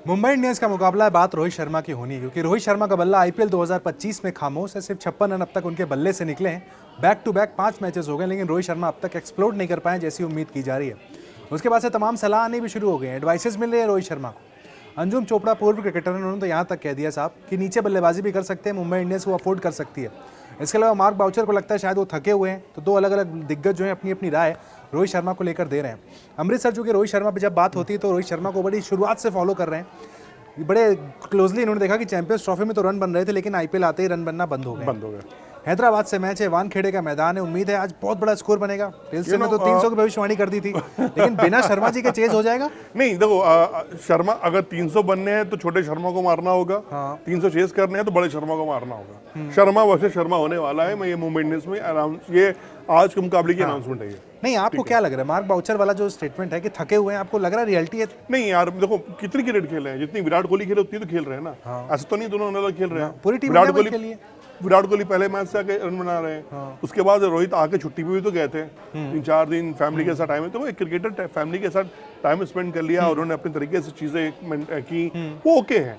Mumbai Indians का मुकाबला है, बात रोहित शर्मा की होनी है क्योंकि रोहित शर्मा का बल्ला आईपीएल 2025 में खामोश है। सिर्फ 56 रन अब तक उनके बल्ले से निकले हैं। बैक टू बैक 5 मैचेस हो गए, लेकिन रोहित शर्मा अब तक एक्सप्लोड नहीं कर पाए जैसी उम्मीद की जा रही है। उसके बाद से तमाम सलाह आनी भी शुरू हो गए हैं, एडवाइसेस मिल रही है रोहित शर्मा को। अंजुम चोपड़ा पूर्व क्रिकेटर ने उन्होंने तो यहाँ तक कह दिया साहब कि नीचे बल्लेबाजी भी कर सकते हैं, मुंबई इंडियंस वो अफोर्ड कर सकती है। इसके अलावा मार्क बाउचर को लगता है शायद वो थके हुए हैं, तो दो अलग अलग दिग्गज जो हैं अपनी अपनी राय रोहित शर्मा को लेकर दे रहे हैं। अमृतसर जो कि रोहित शर्मा पर जब बात होती है तो रोहित शर्मा को बड़ी शुरुआत से फॉलो कर रहे हैं, बड़े क्लोजली इन्होंने देखा कि चैंपियंस ट्रॉफी में तो रन बन रहे थे, लेकिन आईपीएल आते ही रन बनना बंद हो गए। हैदराबाद से मैच है, वानखेड़े का मैदान है, उम्मीद है आज बहुत बड़ा स्कोर बनेगा। टिल्सन में तो 300 की भविष्यवाणी कर दी थी, लेकिन बिना शर्मा जी के चेज हो जाएगा। नहीं देखो, शर्मा अगर 300 बनने हैं तो छोटे शर्मा को मारना होगा। 300 चेज करने हैं तो बड़े शर्मा को मारना होगा। शर्मा वर्सेस शर्मा होने वाला है। मैं ये मुंबई इंडियंस में ये आज के मुकाबले की अनाउंसमेंट है। नहीं, आपको क्या लग रहा है मार्क बाउचर वाला जो स्टेटमेंट है कि थके हुए हैं, आपको लग रहा है रियलिटी है? नहीं यार, देखो कितनी क्रिकेट खेल रहे हैं, जितनी विराट कोहली खेले उतनी तो खेल रहे हैं ना। ऐसा तो नहीं दोनों अलग खेल रहे हैं। पूरी टीम विराट कोहली पहले मैच से आके रन बना रहे हैं। उसके बाद रोहित आके छुट्टी पे भी तो गए थे 3-4 दिन फैमिली के साथ टाइम है, तो वो एक क्रिकेटर फैमिली के साथ टाइम स्पेंड कर लिया और उन्होंने अपने तरीके से चीजें की, वो ओके है।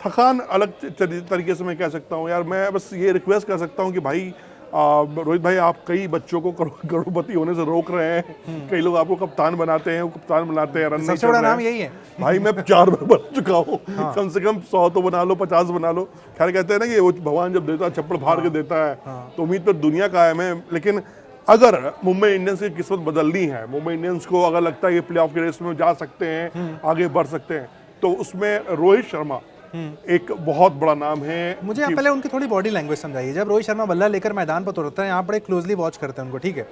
थकान अलग तरीके से मैं कह सकता हूँ यार। मैं बस ये रिक्वेस्ट कर सकता हूँ कि भाई रोहित भाई, आप कई बच्चों को करोड़पति होने से रोक रहे हैं। कई लोग आपको कप्तान बनाते हैं, कप्तान बनाते हैं, रन सबसे बड़ा नाम यही है भाई। मैं 4 बार बन चुका हूँ। कम से कम 100 तो बना लो, 50 बना लो। खैर कहते हैं ना कि वो भगवान जब देता है चप्पल फाड़ के देता है, तो उम्मीद पर दुनिया कायम है। लेकिन अगर मुंबई इंडियंस की किस्मत बदलनी है, मुंबई इंडियंस को अगर लगता है कि प्लेऑफ के रेस में जा सकते हैं, आगे बढ़ सकते हैं, तो उसमें रोहित शर्मा एक बहुत बड़ा नाम है। मुझे पहले उनकी थोड़ी बॉडी लैंग्वेज समझाइए। जब रोहित शर्मा बल्ला लेकर मैदान पर उतरता है, यहाँ बड़े क्लोजली वॉच करते हैं उनको, ठीक है,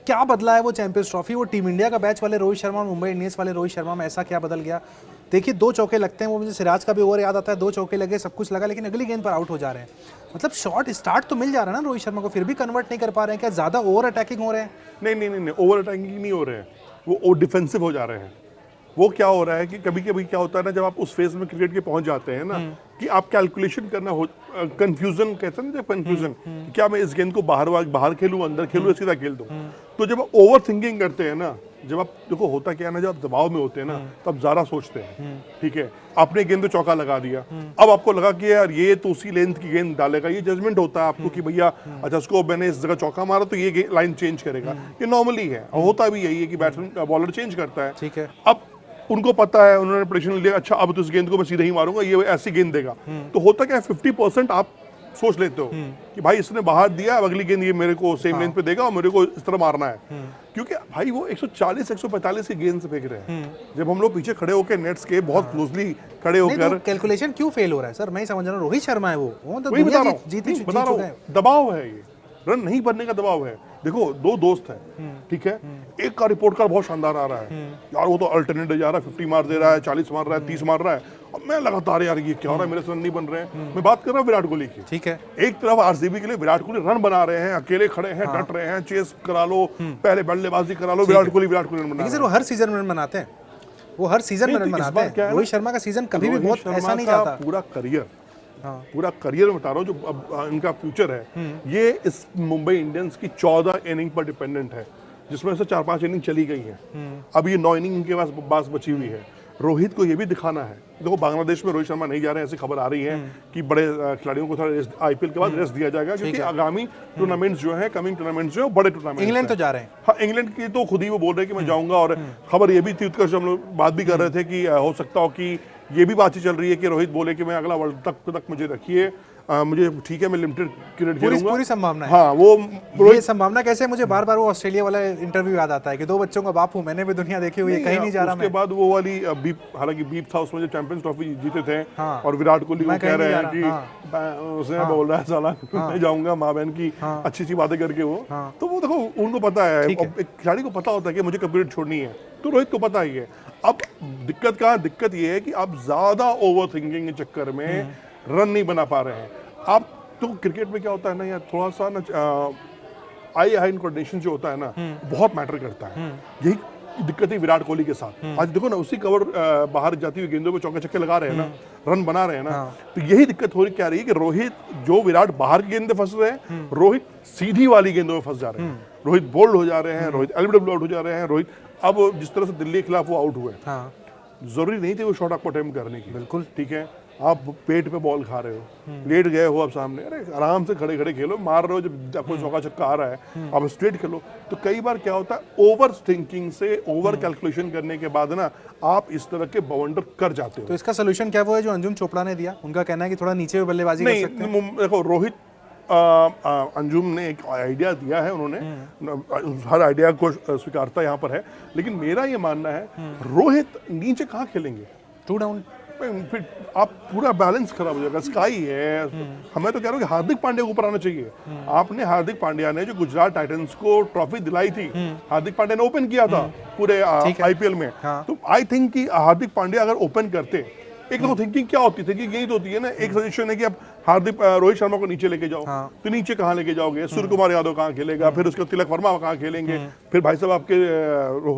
क्या बदला है वो चैंपियंस ट्रॉफी, वो टीम इंडिया का बैच वाले रोहित शर्मा और मुंबई इंडियंस वाले रोहित शर्मा में ऐसा क्या बदल गया? देखिए 2 चौके लगते हैं, वो मुझे सिराज का भी ओवर याद आता है, 2 चौके लगे, सब कुछ लगा, लेकिन अगली गेंद पर आउट हो जा रहे हैं। मतलब शॉट स्टार्ट तो मिल जा रहा है ना रोहित शर्मा को, फिर भी कन्वर्ट नहीं कर पा रहे हैं। क्या ज्यादा ओवर अटैकिंग हो रहे हैं? नहीं, ओवर अटैकिंग नहीं हो रहे हैं, वो डिफेंसिव हो जा रहे हैं। वो क्या हो रहा है कि कभी कभी क्या होता है ना, जब आप उस फेज में क्रिकेट के पहुंच जाते हैं ना, कि आप कैलकुलेशन करना हो, कंफ्यूजन कहते हैं ना, कंफ्यूजन, क्या मैं इस गेंद को बाहर खेलूं, अंदर खेलूं, सीधा खेल दूं। तो जब आप ओवर थिंकिंग करते हैं ना, जब आप देखो होता क्या है ना, जब आप दबाव में होते हैं ना, तो आप ज्यादा सोचते हैं। ठीक है, आपने गेंद पे चौका लगा दिया, अब आपको लगा कि यार ये तो उसी लेंथ की गेंद डालेगा, ये जजमेंट होता है आपको कि भैया अच्छा इसको मैंने इस जगह चौका मारा तो ये लाइन चेंज करेगा। ये नॉर्मली है, होता भी यही है कि बैट्समैन बॉलर चेंज करता है। ठीक है, अब उनको पता है, उन्होंने प्रेडिक्शन लिया, अच्छा अब तो इस गेंद को मैं सीधे ही मारूंगा, ये ऐसी गेंद देगा। तो होता क्या है, 50% आप सोच लेते हो कि भाई इसने बाहर दिया, अब अगली गेंद ये मेरे को सेम लेंथ पे देगा और मेरे को इस तरह मारना है। क्योंकि भाई वो 140-145 की गेंद से फेंक रहे हैं। जब हम लोग पीछे खड़े होकर नेट्स के बहुत क्लोजली खड़े होकर, कैलकुलेशन क्यों फेल हो रहा है सर? मैं समझ रहा हूँ, रोहित शर्मा है वो तो वही बता रहा दुनिया हूँ, दबाव है, ये रन नहीं बनने का दबाव है। देखो 2 दोस्त हैं, ठीक है, एक का रिपोर्ट कार्ड बहुत शानदार आ रहा है, यार वो तो अल्टरनेट जा रहा है, 50 मार दे रहा है, 40 मार रहा है, 30 मार रहा है। अब मैं लगातार यार ये क्या हो रहा है, मेरे से रन नहीं बन रहे हैं। मैं बात कर रहा हूँ विराट कोहली की, ठीक है, एक तरफ आरसीबी के लिए विराट कोहली रन बना रहे हैं, अकेले खड़े हैं, डट रहे हैं, चेस करा लो, पहले बल्लेबाजी करा लो, विराट कोहली रन बना रहे हैं। वो हर सीजन में रन बनाते हैं, वो हर सीजन में रन बनाते हैं। रोहित शर्मा का सीजन कभी भी बहुत ऐसा नहीं जाता। पूरा करियर बता रहा हूँ, जो अब इनका फ्यूचर है, ये इस मुंबई इंडियंस की 14 इनिंग पर डिपेंडेंट है, जिसमें से 4-5 इनिंग चली गई हैं। अब ये 9 इनिंग इनके पास बची हुई है। रोहित को ये भी दिखाना है। देखो बांग्लादेश में रोहित शर्मा नहीं जा रहे हैं, ऐसी खबर आ रही है कि बड़े खिलाड़ियों को थोड़ा आईपीएल के बाद रेस्ट दिया जाएगा, क्योंकि आगामी टूर्नामेंट्स जो है, कमिंग टूर्नामेंट्स जो है, बड़े टूर्नामेंट। इंग्लैंड तो जा रहे हैं। हाँ, इंग्लैंड की तो खुद ही वो बोल रहे हैं कि मैं जाऊंगा। और खबर ये भी थी, उत्कर्ष हम लोग बात भी कर रहे थे कि हो सकता हो कि ये भी बातचीत चल रही है कि रोहित बोले कि मैं अगला वर्ल्ड तक मुझे रखिए, मुझे ठीक है, मैं लिमिटेड क्रिकेट खेलूंगा। पूरी संभावना है। हाँ, वो ये संभावना कैसे? मुझे बार-बार वो ऑस्ट्रेलिया वाला इंटरव्यू याद आता है कि 2 बच्चों का बाप हूं, मैंने भी दुनिया देखी हुई है, कहीं नहीं जा रहा मैं। उसके बाद वो वाली बीप, हालांकि बीप था उसमें, जो चैंपियंस ट्रॉफी जीते थे, और विराट कोहली वो कह रहे हैं कि उसने बोल रहा है साला मैं जाऊंगा, माँ बहन की अच्छी बातें करके वो। तो वो देखो उनको पता है, एक खिलाड़ी को पता होता है कि मुझे क्रिकेट छोड़नी है, तो रोहित को पता ही है। अब दिक्कत ये है कि आप ज्यादा ओवर थिंकिंग के चक्कर में रन नहीं बना पा रहे हैं आप। तो क्रिकेट में क्या होता है ना यार, थोड़ा सा ना आई हैंड कोऑर्डिनेशन जो होता है ना, बहुत मैटर करता है। यही दिक्कत है विराट कोहली के साथ। आज देखो ना, उसी कवर बाहर जाती हुई गेंदों पे चौके छक्के लगा रहे हैं ना, रन बना रहे हैं ना। तो यही दिक्कत हो रही क्या रही है कि रोहित, जो विराट बाहर की गेंदे फंस रहे हैं, रोहित सीधी वाली गेंदों में फंस जा रहे हैं। रोहित बोल्ड हो जा रहे हैं, रोहित एलबीडब्ल्यू आउट हो जा रहे हैं। रोहित अब जिस तरह से दिल्ली के खिलाफ वो आउट हुए, जरूरी नहीं थी वो शॉट आपको अटेम्प्ट करने की। बिल्कुल। ठीक है, आप पेट पे बॉल खा रहे हो, लेट गए हो आप सामने, अरे आराम से खड़े खड़े खेलो, मार रहे हो, जब आपको चौका छक्का आ रहा है आप स्ट्रेट खेलो। तो कई बार क्या होता है, ओवर थिंकिंग से, ओवर कैलकुलेशन करने के बाद ना आप इस तरह के बवंडर कर जाते हो। तो इसका सोल्यूशन क्या वो है जो अंजुम चोपड़ा ने दिया? उनका कहना है कि थोड़ा नीचे बल्लेबाजी कर सकते हैं। नहीं, देखो रोहित अंजुम ने एक आइडिया दिया है, उन्होंने हर आइडिया को स्वीकारता यहाँ पर है, लेकिन मेरा ये मानना है रोहित नीचे कहाँ खेलेंगे, 2 डाउन। फिर आप पूरा बैलेंस खराब हो जाएगा। स्काई है, हमें तो कह रहा हूँ कि हार्दिक पांड्या को ऊपर आना चाहिए। आपने हार्दिक पांड्या ने जो गुजरात टाइटंस को ट्रॉफी दिलाई थी, हार्दिक पांड्या ने ओपन किया था पूरे आईपीएल में। तो आई थिंक कि हार्दिक पांड्या अगर ओपन करते, एक तो थिंकिंग क्या होती है, थिंकिंग यही तो होती है ना, एक सजेशन है कि आप रोहित शर्मा को नीचे लेके जाओ। तो नीचे कहाँ लेके जाओगे? सूर्य कुमार यादव कहाँ खेलेगा, फिर उसके तिलक वर्मा कहाँ खेलेंगे, फिर भाई साहब आपके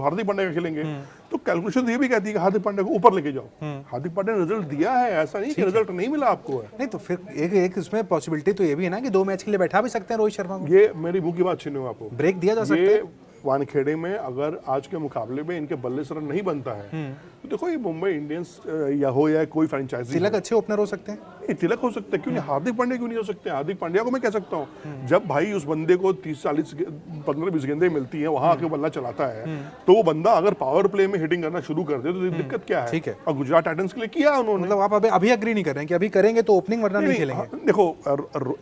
हार्दिक पांड्या का खेलेंगे। तो कैलकुलेशन तो ये भी कहती है कि हार्दिक पांड्या को ऊपर लेके जाओ। हार्दिक पांड्या ने रिजल्ट दिया है, ऐसा नहीं कि रिजल्ट नहीं मिला आपको है। नहीं तो फिर एक इसमें पॉसिबिलिटी तो ये भी है ना कि 2 मैच के लिए बैठा भी सकते हैं रोहित शर्मा को। ये मेरी मुंह की बात छीनूंगा आपको, ब्रेक दिया जा सकता ये है। वानखेड़े में अगर आज के मुकाबले में इनके बल्ले से रन नहीं बनता है तो देखो ये मुंबई इंडियंस या कोई फ्रेंचाइजी, तिलक अच्छे ओपनर हो सकते हैं। तिलक हो सकते हैं, क्यों नहीं? हार्दिक पांड्या क्यों नहीं हो सकते? हार्दिक पांड्या को मैं कह सकता हूँ, जब भाई उस बंदे को 30-40 15-20 गेंदें मिलती हैं, वहां आके बल्ला चलाता है, तो वो बंदा अगर पावर प्ले में हिटिंग करना शुरू कर दे तो दिक्कत क्या है? ठीक है। और गुजरात टाइटंस के लिए किया उन्होंने। मतलब आप अभी एग्री नहीं कर रहे हैं कि अभी करेंगे तो ओपनिंग वरना नहीं खेलेंगे? देखो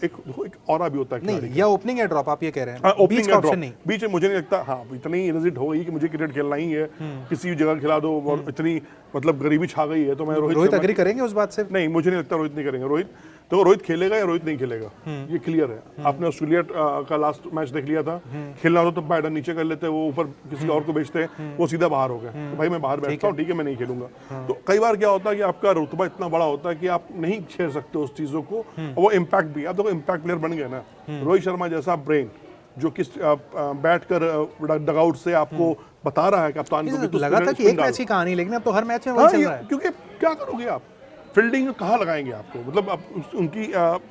एक और भी होता है नहीं, या ओपनिंग या ड्रॉप आप ये कह रहे हैं? ओपनिंग बीच का ऑप्शन नहीं? बीच में मुझे नहीं लगता, हाँ इतनी इरिटेट हो गई कि मुझे क्रिकेट खेलना ही है, किसी भी जगह खिला दो, और इतनी मतलब गरीबी छा गई है, तो मैं रोहित एग्री करेंगे उस बात से? नहीं, मुझे नहीं लगता रोहित नहीं करेंगे। रोहित खेलेगा या रोहित नहीं खेलेगा, ये क्लियर है। आपने ऑस्ट्रेलिया का लास्ट मैच देख लिया था, खेलना होता तो बैटर नीचे कर लेते, वो ऊपर किसी और को बेचते, वो सीधा बाहर हो गए। तो भाई मैं बाहर बैठता हूँ, ठीक है, मैं नहीं खेलूंगा। तो कई बार क्या होता है कि आपका रुतबा इतना बड़ा होता है कि आप नहीं खेल सकते उस चीजों को, वो इम्पैक्ट भी, आप देखो इम्पैक्ट प्लेयर बन गए ना। रोहित शर्मा जैसा ब्रेन जो किस बैठकर डगआउट से आपको बता रहा है कप्तान को, लगा था कि एक मैच की कहानी, लेकिन अब तो हर मैच में वही चल रहा है। क्योंकि क्या करोगे आप, फील्डिंग कहाँ लगाएंगे आपको, मतलब आप उनकी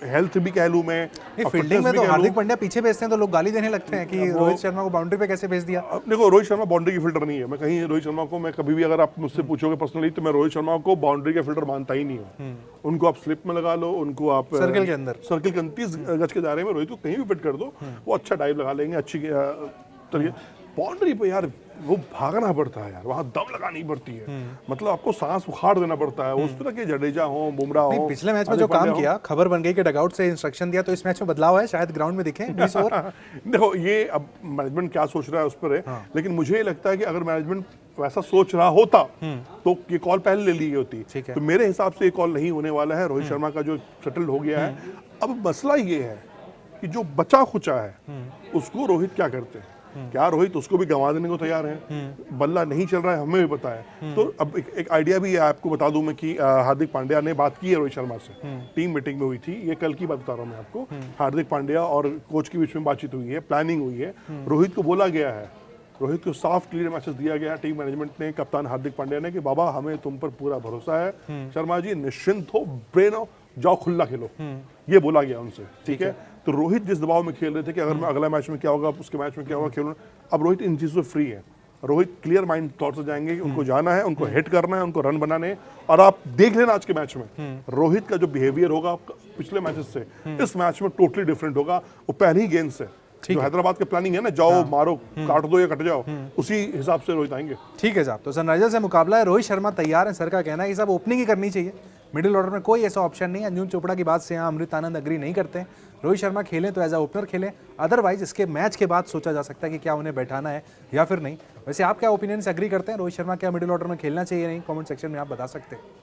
हेल्थ भी कह लूं मैं, फील्डिंग में तो हार्दिक पांड्या पीछे भेजते हैं तो लोग गाली देने लगते हैं कि रोहित शर्मा को बाउंड्री पे कैसे भेज दिया। देखो रोहित शर्मा बाउंड्री की फील्डर नहीं है। मैं कहीं रोहित शर्मा को, मैं कभी भी अगर आप मुझसे पूछोगे पर्सनली, तो मैं रोहित शर्मा को बाउंड्री के फील्डर मानता ही नहीं हूँ। उनको आप स्लिप में लगा लो, उनको आप सर्कल के अंदर, सर्कल के 29 गज के दायरे में रोहित को कहीं भी फिट कर दो, वो अच्छा डाइव लगा लेंगे, अच्छी तरीके। बाउंड्री पे यार वो भागना पड़ता है यार, वहां दम लगानी पड़ती है, मतलब आपको सांस उखाड़ देना पड़ता है। उस तरह के जडेजा हो, बुमराह हो, पिछले मैच में जो काम किया, खबर बन गई कि डगआउट से इंस्ट्रक्शन दिया, तो इस मैच में बदलाव है, शायद ग्राउंड में दिखे 20 ओवर। देखो ये अब मैनेजमेंट क्या सोच रहा है उस पर है, लेकिन मुझे लगता है कि अगर मैनेजमेंट वैसा सोच रहा होता तो ये कॉल पहले ले ली होती। तो मेरे हिसाब से ये कॉल नहीं होने वाला है। रोहित शर्मा का जो सेटल्ड हो गया है, अब मसला ये है कि जो बचा खुचा है उसको रोहित क्या करते हैं। क्या रोहित उसको भी गंवा देने को तैयार है? बल्ला नहीं चल रहा है, हमें भी पता है। तो अब एक आइडिया भी है, आपको बता दूं मैं कि हार्दिक पांड्या ने बात की है रोहित शर्मा से, टीम मीटिंग में हुई थी, ये कल की बात बता रहा हूं मैं आपको। हार्दिक पांड्या और कोच के बीच में बातचीत हुई है, प्लानिंग हुई है, रोहित को बोला गया है, रोहित को साफ क्लियर मैसेज दिया गया है टीम मैनेजमेंट ने, कप्तान हार्दिक पांड्या ने, कि बाबा हमें तुम पर पूरा भरोसा है, शर्मा जी निश्चिंत हो, ब्रेन हो, जाओ खुला खेलो, ये बोला गया उनसे। ठीक है, तो रोहित जिस दबाव में खेल रहे थे कि अगर मैं अगला मैच में क्या होगा, उसके मैच में क्या होगा, खेलूँ, अब रोहित इन चीज़ों से फ्री है। रोहित क्लियर माइंड थॉट से जाएंगे कि उनको जाना है, उनको हिट करना है, उनको रन बनाने। और आप देख लेना आज के मैच में रोहित का जो बिहेवियर होगा पिछले मैचेस से, इस मैच में टोटली डिफरेंट होगा। वो पहली ही गेंद से जो हैदराबाद के प्लानिंग है ना, जाओ मारो, काट दो या कट जाओ, उसी हिसाब से रोहित आएंगे। ठीक है साहब, तो सनराइजर्स से मुकाबला है, रोहित शर्मा तैयार है। सर का कहना है कि साहब ओपनिंग ही करनी चाहिए, मिडिल ऑर्डर में कोई ऐसा ऑप्शन नहीं है। अंजुम चोपड़ा की बात से यहाँ अमृत आनंद अग्री नहीं करते हैं। रोहित शर्मा खेलें तो एज अ ओपनर खेलें, अदरवाइज इसके मैच के बाद सोचा जा सकता है कि क्या उन्हें बैठाना है या फिर नहीं। वैसे आप क्या ओपिनियन से एग्री करते हैं, रोहित शर्मा क्या मिडिल ऑर्डर में खेलना चाहिए नहीं? कमेंट सेक्शन में आप बता सकते हैं।